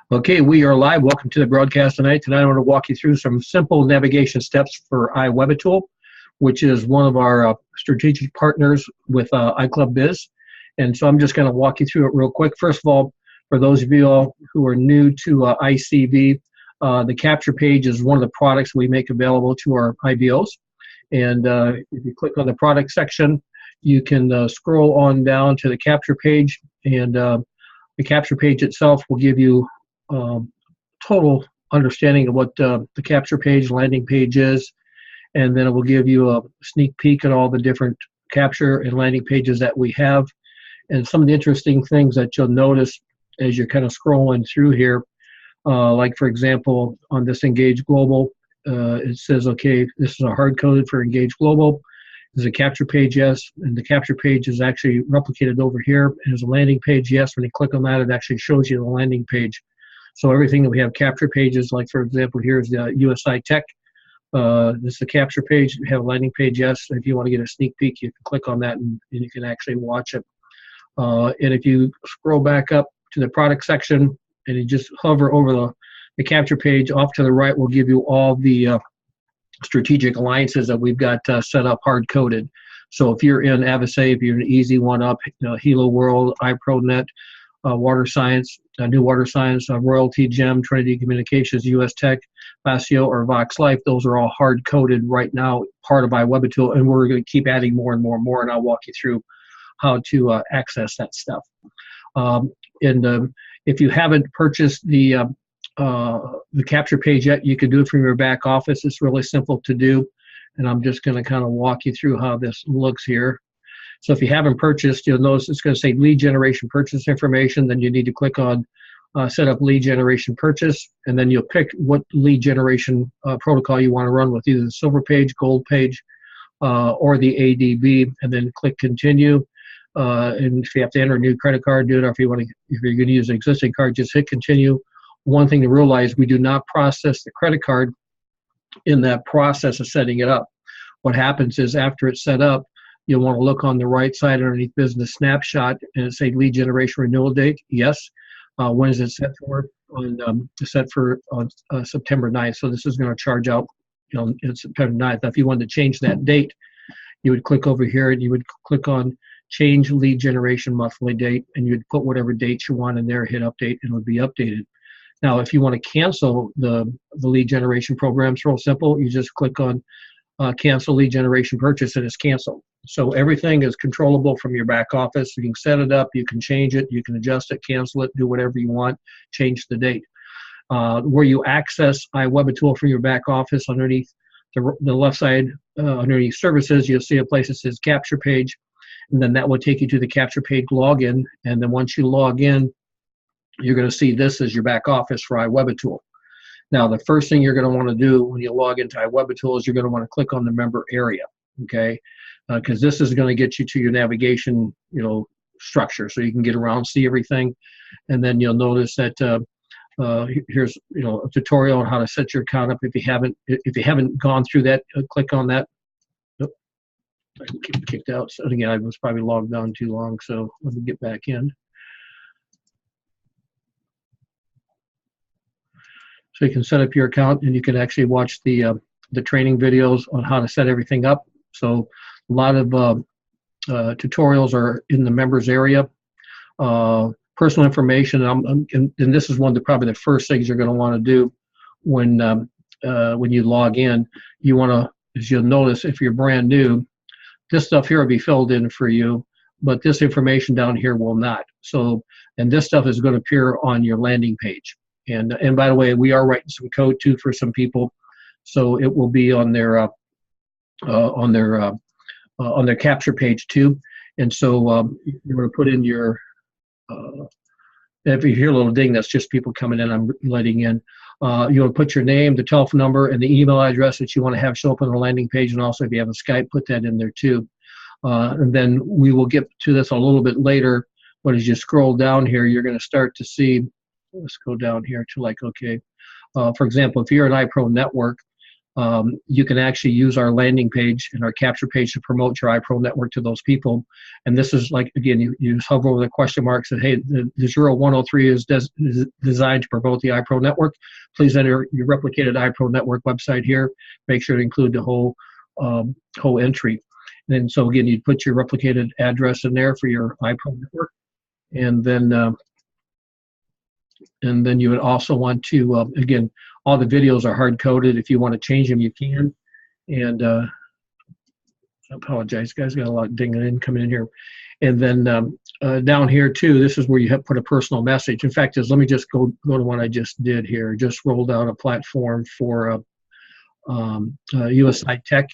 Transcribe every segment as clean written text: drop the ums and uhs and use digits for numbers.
Okay, we are live. Welcome to the broadcast tonight. Tonight I want to walk you through some simple navigation steps for iWebaTool, which is one of our strategic partners with iClubBiz. And so I'm just going to walk you through it real quick. First of all, for those of you all who are new to ICV, the capture page is one of the products we make available to our IBOs. And if you click on the product section, you can scroll on down to the capture page, and the capture page itself will give you total understanding of what the capture page, landing page is, and then it will give you a sneak peek at all the different capture and landing pages that we have. And some of the interesting things that you'll notice as you're kind of scrolling through here, like for example, on this Engage Global, it says, okay, this is a hard-coded for Engage Global. There's a capture page, yes, and the capture page is actually replicated over here. There's a landing page, yes. When you click on that, it actually shows you the landing page. So everything that we have capture pages, like for example, here's the USI Tech. This is the capture page. We have a landing page, yes. If you want to get a sneak peek, you can click on that and you can actually watch it. And if you scroll back up to the product section and you just hover over the capture page, off to the right will give you all the strategic alliances that we've got set up hard-coded. So if you're in Avisa, if you're in Easy One Up, Hilo World, iProNet, Water Science, New Water Science, Royalty Gem, Trinity Communications, US Tech, Vasio, or Vox Life, those are all hard-coded right now, part of iWebaTool, and we're going to keep adding more and more and more, and I'll walk you through how to access that stuff. If you haven't purchased the capture page yet, you can do it from your back office. It's really simple to do, and I'm just going to kind of walk you through how this looks here. So if you haven't purchased, you'll notice it's going to say lead generation purchase information. Then you need to click on set up lead generation purchase, and then you'll pick what lead generation protocol you want to run with, either the silver page, gold page, or the ADB, and then click continue. And if you have to enter a new credit card, do it. Or if you're going to use an existing card, just hit continue. One thing to realize, we do not process the credit card in that process of setting it up. What happens is after it's set up, you'll want to look on the right side underneath business snapshot and say lead generation renewal date. Yes. When is it set for? Set for September 9th. So this is going to charge out, in September 9th. Now, if you wanted to change that date, you would click over here and you would click on change lead generation monthly date, and you'd put whatever date you want in there, hit update, and it would be updated. Now, if you want to cancel the lead generation program, it's real simple. You just click on cancel lead generation purchase, and it's canceled. So everything is controllable from your back office. You can set it up, you can change it, you can adjust it, cancel it, do whatever you want, change the date. Where you access iWebaTool from your back office, underneath the left side, underneath services, you'll see a place that says capture page, and then that will take you to the capture page login. And then once you log in, you're going to see this as your back office for iWebaTool. Now, the first thing you're going to want to do when you log into iWebaTool is you're going to want to click on the member area, okay? Because this is going to get you to your navigation, structure, so you can get around, see everything, and then you'll notice that here's a tutorial on how to set your account up. If you haven't gone through that, click on that. Oh, I get kicked out. So again, I was probably logged on too long, so let me get back in. So you can set up your account, and you can actually watch the training videos on how to set everything up. So a lot of tutorials are in the members area. Personal information, and this is one of probably the first things you're going to want to do when you log in. You want to, as you'll notice, if you're brand new, this stuff here will be filled in for you, but this information down here will not. So, and this stuff is going to appear on your landing page. And by the way, we are writing some code too for some people, so it will be on their capture page too. And so you're going to put in your if you hear a little ding, that's just people coming in. I'm letting in. You'll put your name, the telephone number, and the email address that you want to have show up on the landing page. And also, if you have a Skype, put that in there too. And then we will get to this a little bit later. But as you scroll down here, you're going to start to see. Let's go down here to okay. For example, if you're an iPro network, you can actually use our landing page and our capture page to promote your iPro network to those people. And this is like, again, you hover over the question mark, say, hey, the 0103 is designed to promote the iPro network. Please enter your replicated iPro network website here. Make sure to include the whole entry. And so again, you'd put your replicated address in there for your iPro network. And then you would also want to, again, all the videos are hard-coded. If you want to change them, you can. And I apologize, guys, got a lot of dinging coming in here. And then down here, too, this is where you have put a personal message. In fact, let me just go to what I just did here. Just rolled out a platform for USI Tech.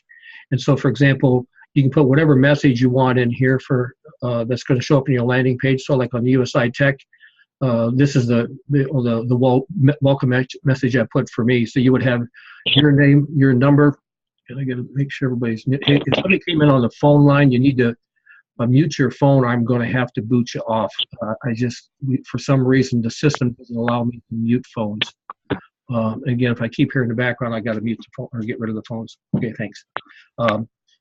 And so, for example, you can put whatever message you want in here for that's going to show up in your landing page. So like on USI Tech, this is the welcome message I put for me. So you would have your name, your number, and I got to make sure everybody's. If somebody came in on the phone line, you need to mute your phone. I'm going to have to boot you off. For some reason, the system doesn't allow me to mute phones. Again, if I keep hearing the background, I got to mute the phone or get rid of the phones. Okay, thanks.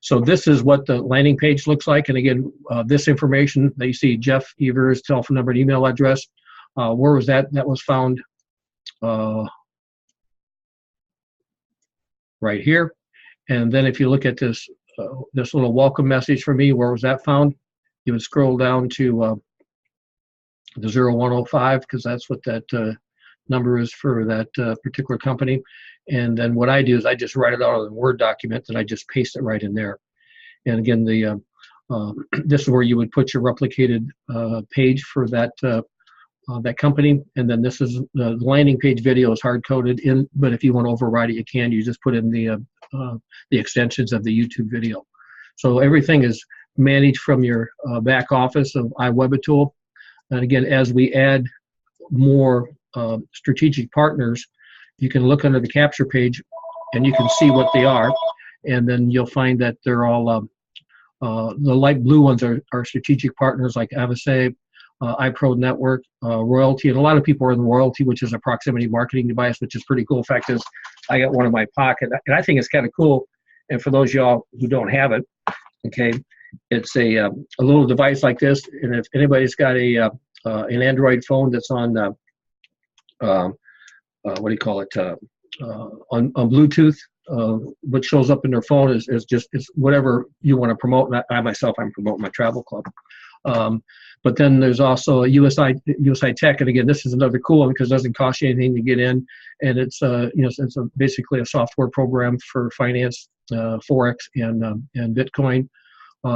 So this is what the landing page looks like. And again, this information that you see, Jeff Evers, telephone number and email address. Where was that? That was found right here. And then if you look at this this little welcome message for me, where was that found? You would scroll down to the 0105, because that's what that number is for that particular company. And then what I do is I just write it out on a Word document, and I just paste it right in there. And again, this is where you would put your replicated page for that that company. And then this is the landing page video is hard-coded in, but if you want to override it, you can. You just put in the extensions of the YouTube video. So everything is managed from your back office of iWebaTool. And again, as we add more strategic partners, you can look under the capture page and you can see what they are. And then you'll find that they're all, the light blue ones are strategic partners like Avase, iPro Network, Royalty, and a lot of people are in Royalty, which is a proximity marketing device, which is pretty cool. In fact, is I got one in my pocket, and I think it's kind of cool. And for those of y'all who don't have it, okay, it's a little device like this, and if anybody's got an Android phone that's on what do you call it, on Bluetooth, what shows up in their phone is whatever you want to promote. And I myself, I'm promoting my travel club. But then there's also a USI Tech, and again, this is another cool one because it doesn't cost you anything to get in, and it's it's basically a software program for finance, forex, and Bitcoin.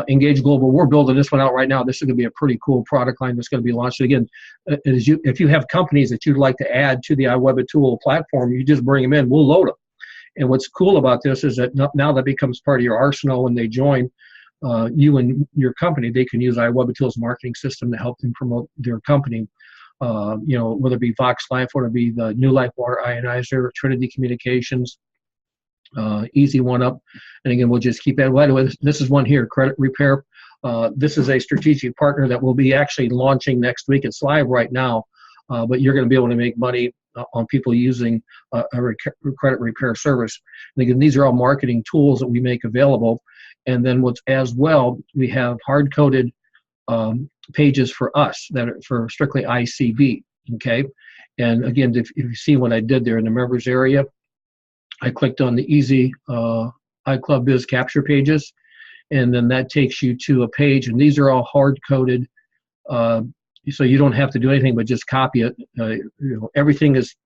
Engage Global, we're building this one out right now. This is going to be a pretty cool product line that's going to be launched. And again, if you have companies that you'd like to add to the iWebaTool platform, you just bring them in. We'll load them. And what's cool about this is that now that becomes part of your arsenal when they join. You and your company, they can use iWebaTool's marketing system to help them promote their company. Whether it be Vox Life, whether it be the New Life Water Ionizer, Trinity Communications, Easy One Up. And again, we'll just keep that. By the way, this is one here, Credit Repair. This is a strategic partner that will be actually launching next week. It's live right now, but you're going to be able to make money on people using a credit repair service. And again, these are all marketing tools that we make available. And then as well, we have hard-coded pages for us that are for strictly ICB, okay? And again, if you see what I did there in the members area, I clicked on the Easy iClub Biz capture pages, and then that takes you to a page, and these are all hard-coded, so you don't have to do anything but just copy it. Everything is,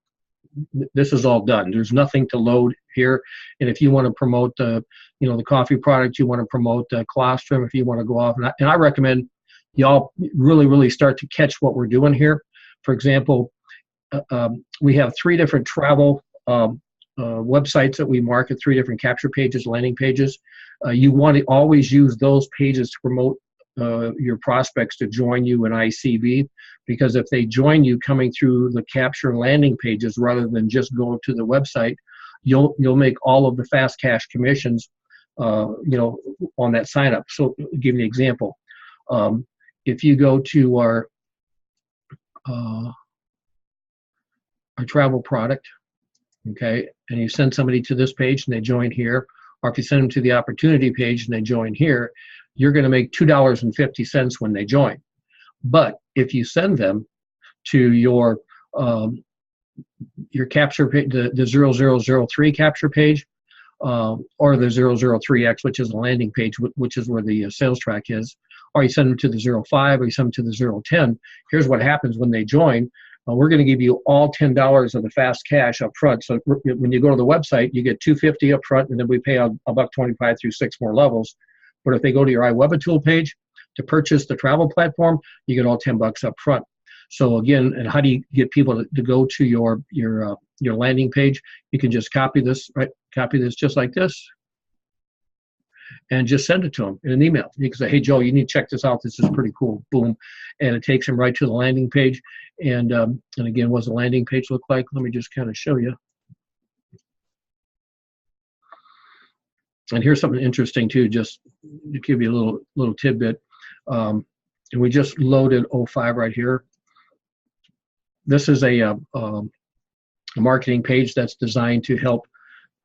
this is all done. There's nothing to load here. And if you want to promote the coffee product, you want to promote colostrum, if you want to go off, and I recommend y'all really start to catch what we're doing here. For example, we have 3 different travel websites that we market, 3 different capture pages, landing pages. You want to always use those pages to promote your prospects to join you in ICB, because if they join you coming through the capture landing pages rather than just going to the website, you'll make all of the fast cash commissions on that sign up. So I'll give you an example. If you go to our travel product, okay, and you send somebody to this page and they join here, or if you send them to the opportunity page and they join here, you're going to make $2.50 when they join. But if you send them to your capture page, the 0003 capture page, or the 003X, which is the landing page, which is where the sales track is, or you send them to the 05, or you send them to the 010, here's what happens when they join. We're going to give you all $10 of the fast cash up front. So when you go to the website, you get $250 up front, and then we pay $1.25 through 6 more levels. But if they go to your iWebaTool page to purchase the travel platform, you get all $10 up front. So again, and how do you get people to go to your landing page? You can just copy this, right? Copy this just like this, and just send it to them in an email. You can say, hey, Joe, you need to check this out. This is pretty cool. Boom. And it takes them right to the landing page. And again, what does the landing page look like? Let me just kind of show you. And here's something interesting too, just to give you a little tidbit. And we just loaded 05 right here. This is a marketing page that's designed to help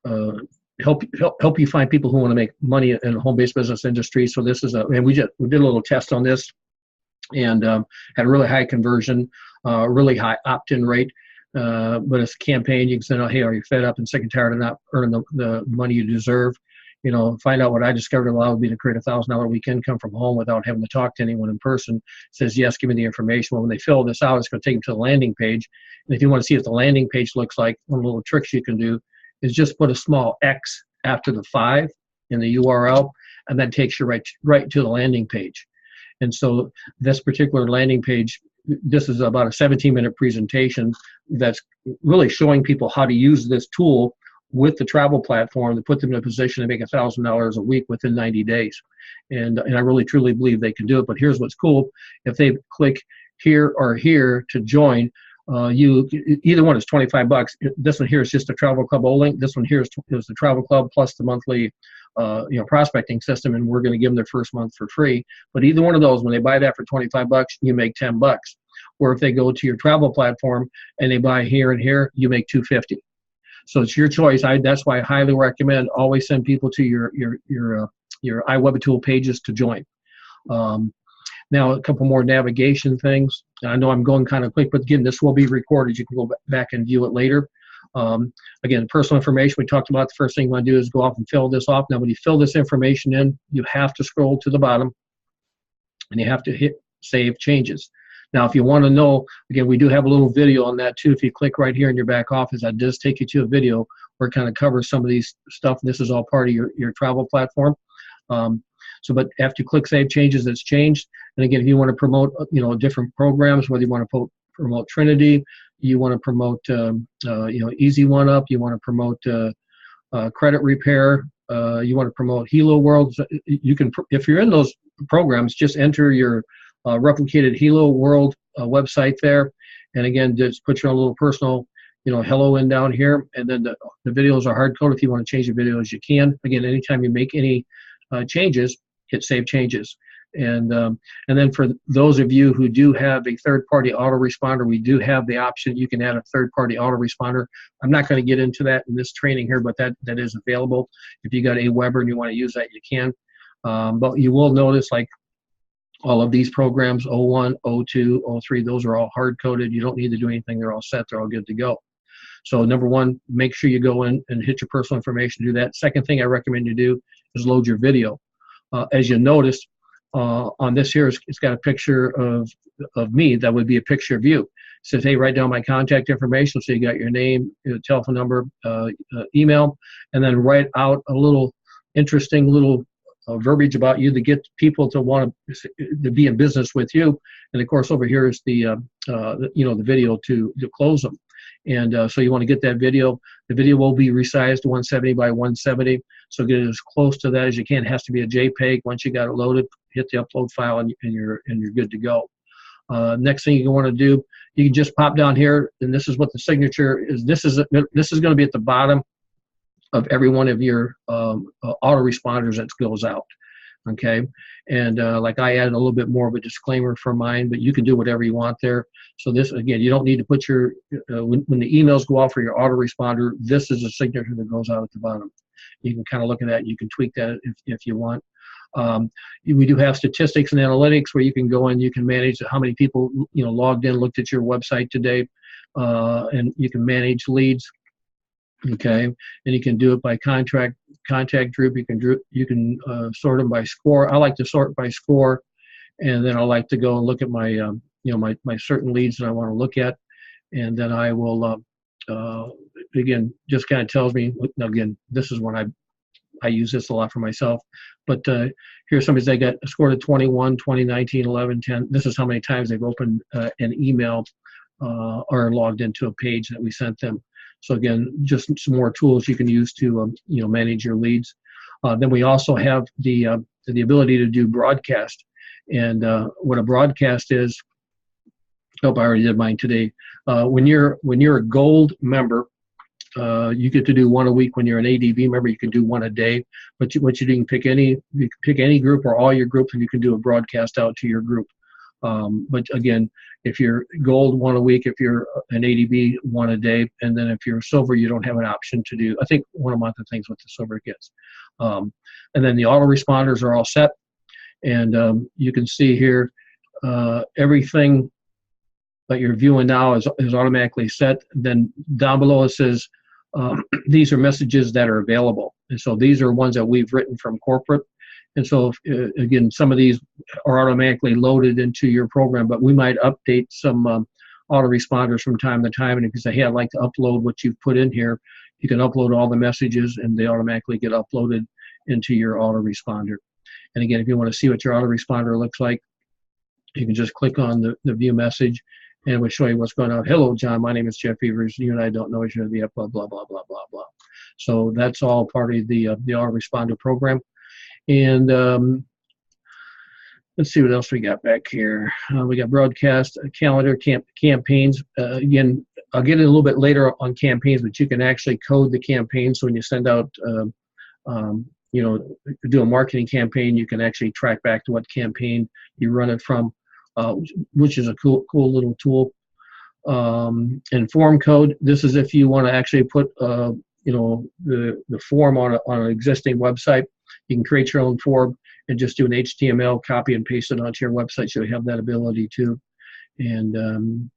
you find people who want to make money in the home-based business industry. So this is and we did a little test on this, and had a really high conversion, really high opt-in rate. But it's a campaign. You can say, oh, hey, are you fed up and sick and tired of not earning the money you deserve? You know, find out what I discovered allowed me to create $1,000 a week income from home without having to talk to anyone in person. It says, yes, give me the information. Well, when they fill this out, it's going to take them to the landing page. And if you want to see what the landing page looks like, one of the little tricks you can do is just put a small X after the 5 in the URL, and that takes you right to the landing page. And so this particular landing page, this is about a 17-minute presentation that's really showing people how to use this tool with the travel platform to put them in a position to make $1,000 a week within 90 days. And I really truly believe they can do it. But here's what's cool. If they click here or here to join, either one is $25. This one here is just a travel club only. This one here is the travel club plus the monthly prospecting system, and we're going to give them their first month for free. But either one of those, when they buy that for $25, you make $10. Or if they go to your travel platform and they buy here and here, you make $250. So it's your choice. That's why I highly recommend always send people to your iWebaTool pages to join. Now, a couple more navigation things. I know I'm going kind of quick, but again, this will be recorded. You can go back and view it later. Again, personal information we talked about. The first thing you want to do is go off and fill this off. Now, when you fill this information in, you have to scroll to the bottom, and you have to hit Save Changes. Now, if you want to know, again, we do have a little video on that too. If you click right here in your back office, that does take you to a video where it kind of covers some of these stuff. This is all part of your travel platform. But after you click Save Changes, it's changed. And again, if you want to promote, different programs, whether you want to promote Trinity, you want to promote, Easy One Up, you want to promote credit repair, you want to promote Hilo World. You can, if you're in those programs, just enter your replicated Hilo World website there, and again, just put your own little personal, hello in down here, and then the videos are hard coded. If you want to change the videos, you can. Again, anytime you make any changes, hit Save Changes. And then for those of you who do have a third-party autoresponder, we do have the option. You can add a third-party autoresponder. I'm not going to get into that in this training here, but that is available. If you got Aweber and you want to use that, you can. But you will notice, like, all of these programs, 01, 02, 03, those are all hard-coded. You don't need to do anything. They're all set. They're all good to go. So number one, make sure you go in and hit your personal information. Do that. Second thing I recommend you do is load your video. As you notice, on this here, it's got a picture of me. That would be a picture of you. It says, hey, write down my contact information. So you got your name, your telephone number, email, and then write out a little interesting little verbiage about you to get people to want to be in business with you. And of course, over here is the video to close them. And so you want to get that video. The video will be resized to 170 by 170. So get it as close to that as you can. It has to be a JPEG. Once you got it loaded, hit the upload file, and you're good to go. Next thing you want to do, you can just pop down here, and this is what the signature is. This is going to be at the bottom of every one of your autoresponders that goes out. Okay, and like I added a little bit more of a disclaimer for mine, but you can do whatever you want there. So this, again, you don't need to put your, when the emails go out for your autoresponder, this is a signature that goes out at the bottom. You can kind of look at that. You can tweak that if you want. We do have statistics and analytics where you can go in, you can manage how many people logged in, looked at your website today, and you can manage leads. Okay, and you can do it by contact group. You can sort them by score. I like to sort by score, and then I like to go and look at my my certain leads that I want to look at, and then I will again, just kind of tells me, again, this is when I use this a lot for myself, but here's somebody they got a score to 21, 20, 19, 11, 10. This is how many times they've opened an email or logged into a page that we sent them. So again, just some more tools you can use to manage your leads. Then we also have the ability to do broadcast, and what a broadcast is. Oh, I already did mine today. When you're a gold member, you get to do one a week. When you're an ADB member, you can do one a day. But you can pick any group or all your groups, and you can do a broadcast out to your group. But again, if you're gold, one a week. If you're an ADB, one a day. And then if you're silver, you don't have an option to do, I think, one a month of things what the silver gets. And then the autoresponders are all set. And you can see here, everything that you're viewing now is automatically set. Then down below it says, these are messages that are available. And so these are ones that we've written from corporate. And so, again, some of these are automatically loaded into your program, but we might update some autoresponders from time to time. And if you say, hey, I'd like to upload what you've put in here, you can upload all the messages and they automatically get uploaded into your autoresponder. And again, if you want to see what your autoresponder looks like, you can just click on the view message and we'll show you what's going on. Hello, John, my name is Jeff Evers. You and I don't know each other yet, blah, blah, blah, blah, blah, blah. So that's all part of the autoresponder program. And let's see what else we got back here. We got broadcast, calendar, campaigns. Again, I'll get it a little bit later on campaigns, but you can actually code the campaign. So when you send out, do a marketing campaign, you can actually track back to what campaign you run it from, which is a cool little tool. And form code. This is if you want to actually put, the form on an existing website. You can create your own form and just do an HTML, copy and paste it onto your website, so you have that ability too. And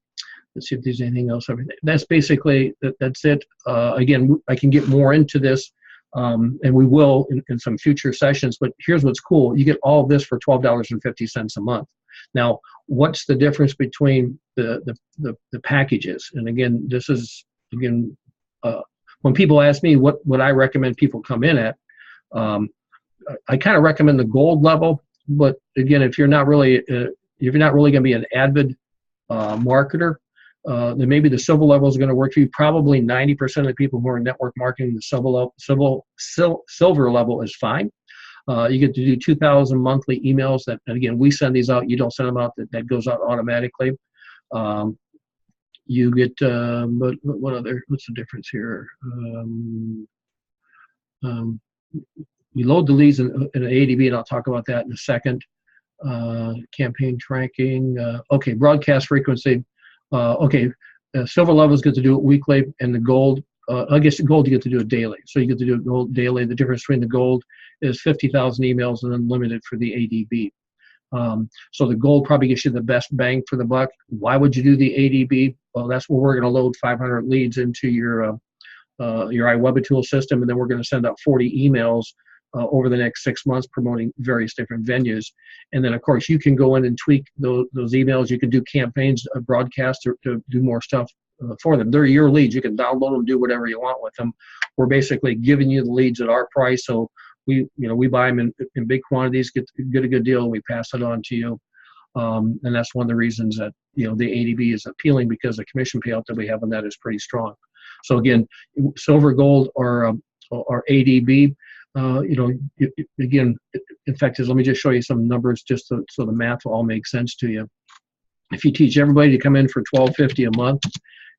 let's see if there's anything else. That's basically, that's it. Again, I can get more into this, and we will in some future sessions, but here's what's cool. You get all of this for $12.50 a month. Now, what's the difference between the packages? And again, this is, when people ask me what I recommend people come in at, I kind of recommend the gold level, but again, if you're not really going to be an avid marketer, then maybe the silver level is going to work for you. Probably 90% of the people who are in network marketing, the silver level is fine. You get to do 2,000 monthly emails. That, and again, we send these out. You don't send them out. That goes out automatically. You get, but what's the difference here? We load the leads in an ADB, and I'll talk about that in a second. Campaign tracking. Okay, broadcast frequency. Silver levels get to do it weekly, and the gold, I guess the gold you get to do it daily. So you get to do it gold daily. The difference between the gold is 50,000 emails and unlimited for the ADB. So the gold probably gets you the best bang for the buck. Why would you do the ADB? Well, that's where we're going to load 500 leads into your iWebaTool system, and then we're going to send out 40 emails over the next 6 months promoting various different venues. And then, of course, you can go in and tweak those emails. You can do campaigns, broadcasts to do more stuff for them. They're your leads. You can download them, do whatever you want with them. We're basically giving you the leads at our price. So we buy them in big quantities, get a good deal, and we pass it on to you. And that's one of the reasons that the ADB is appealing, because the commission payout that we have on that is pretty strong. So again, silver, gold, or ADB. Again, in fact, let me just show you some numbers just so the math will all make sense to you. If you teach everybody to come in for $12.50 a month,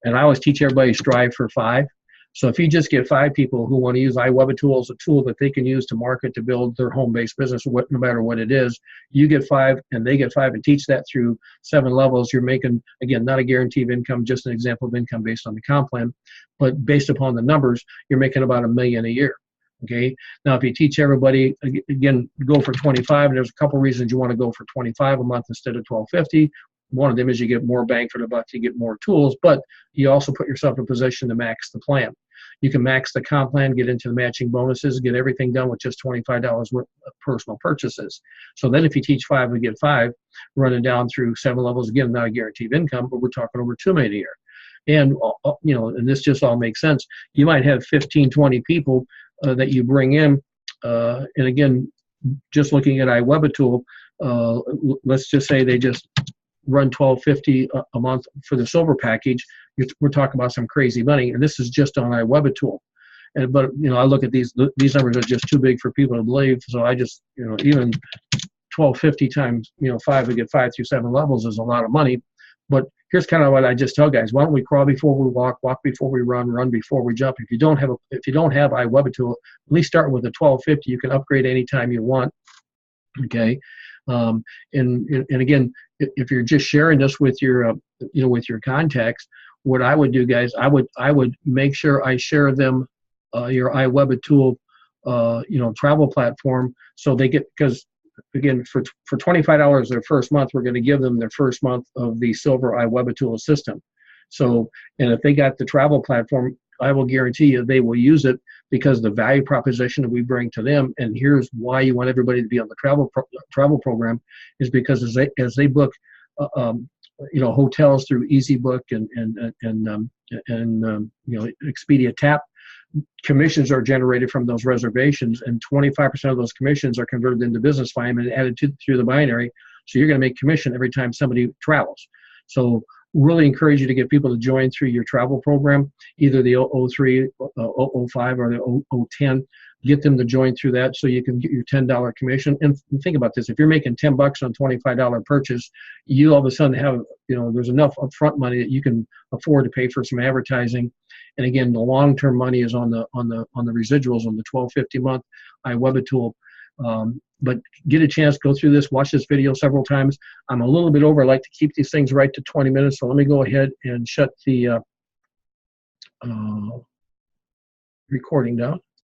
and I always teach everybody strive for $5, So if you just get 5 people who want to use iWebaTool as a tool that they can use to market, to build their home-based business, no matter what it is, you get 5 and they get 5 and teach that through 7 levels, you're making, again, not a guarantee of income, just an example of income based on the comp plan, but based upon the numbers, you're making about $1 million a year. Okay. Now, if you teach everybody, again, go for 25, and there's a couple reasons you want to go for 25 a month instead of 1250. One of them is you get more bang for the buck, you get more tools, but you also put yourself in a position to max the plan. You can max the comp plan, get into the matching bonuses, get everything done with just $25 worth of personal purchases. So then if you teach 5, we get 5, running down through 7 levels, again, not a guaranteed income, but we're talking over $2 million a year. And, you know, and this just all makes sense. You might have 15, 20 people that you bring in. And again, just looking at iWebaTool, let's just say they just run $12.50 a month for the silver package. We're talking about some crazy money, and this is just on iWebaTool. But you know, I look at these numbers are just too big for people to believe. So I just, you know, even $12.50 times, you know, 5, we get 5 through 7 levels is a lot of money. But here's kind of what I just tell guys: why don't we crawl before we walk, walk before we run before we jump? If you don't have iWebaTool, at least start with a $12.50. You can upgrade anytime you want. Okay, and again, if you're just sharing this with your you know, with your contacts, what I would do, guys, I would make sure I share them your iWebaTool you know, travel platform, so they get, because again, for $25 their first month, we're going to give them their first month of the silver iWebaTool system. So, and if they got the travel platform, I will guarantee you they will use it, because the value proposition that we bring to them, and here's why you want everybody to be on the travel program, is because as they book you know, hotels through EasyBook and you know, Expedia Tap, commissions are generated from those reservations, and 25% of those commissions are converted into business volume and added through the binary. So you're going to make commission every time somebody travels. So really encourage you to get people to join through your travel program, either the 003, 005, or the 010. Get them to join through that so you can get your $10 commission. And think about this: if you're making $10 on $25 purchase, you all of a sudden have, you know, there's enough upfront money that you can afford to pay for some advertising. And again, the long-term money is on the residuals on the $12.50 month iWebaTool. But get a chance, go through this, watch this video several times. I'm a little bit over. I like to keep these things right to 20 minutes. So let me go ahead and shut the recording down.